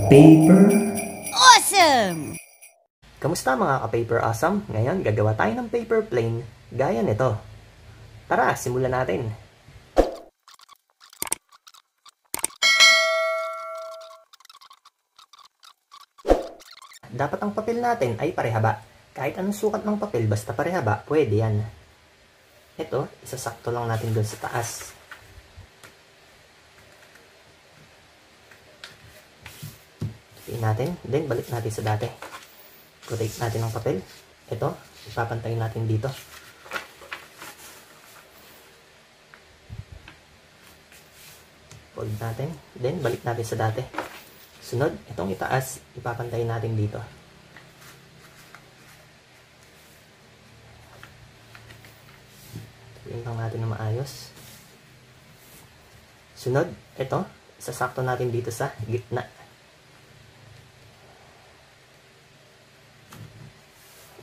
Paper Awesome! Kamusta mga ka-Paper Awesome? Ngayon, gagawa tayo ng paper plane gaya nito. Tara, simulan natin. Dapat ang papel natin ay parehaba. Kahit anong sukat ng papel, basta parehaba, pwede yan. Ito, isasakto lang natin doon sa taas. Tiin natin, then balik natin sa dati. Rotate natin ang papel. Ito, ipapantayin natin dito. Fold natin, then balik natin sa dati. Sunod, itong itaas, ipapantayin natin dito. Tingnan lang natin na maayos. Sunod, ito, isasakto natin dito sa gitna.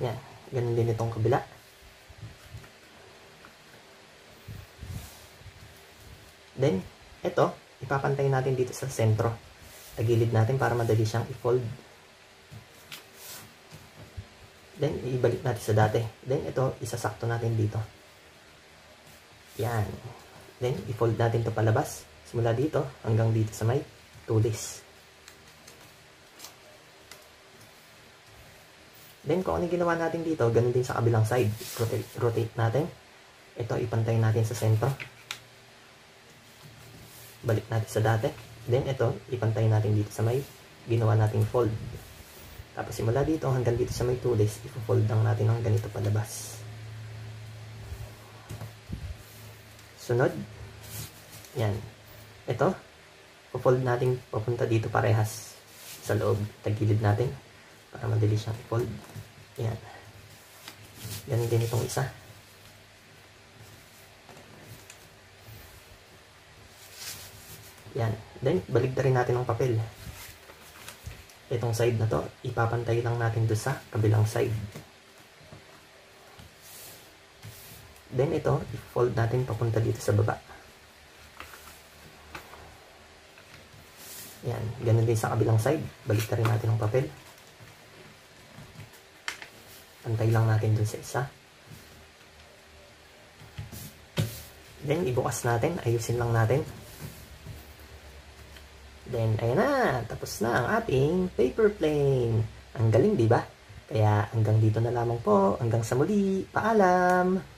Yan, ganun din itong kabila. Then, ito, ipapantay natin dito sa sentro. Tagilid natin para madali siyang i-fold. Then, ibalik natin sa dati. Then, ito, isasakto natin dito. Yan. Then, i-fold natin ito palabas. Simula dito, hanggang dito sa may tulis. Then, kung ano ginawa natin dito, ganun din sa kabilang side. Rotate natin. Ito, ipantay natin sa sentro. Balik natin sa dati. Then, ito, ipantay natin dito sa may ginawa nating fold. Tapos, simula dito hanggang dito sa may tulis, ipo-fold lang natin ng ganito palabas. Sunod. Yan. Ito, ipo-fold natin papunta dito parehas sa loob. Tagilid natin para madali siyang i-fold. Yan. Ganun din itong isa. Yan. Then, baligtarin natin ang papel. Itong side na to, ipapantay lang natin doon sa kabilang side. Then, ito, i-fold natin papunta dito sa baba. Yan. Ganun din sa kabilang side. Baligtarin natin ang papel. Pantay lang natin dun sa isa. Then, ibukas natin. Ayusin lang natin. Then, ayan na. Tapos na ang ating paper plane. Ang galing, di ba? Kaya, hanggang dito na lamang po. Hanggang sa muli. Paalam!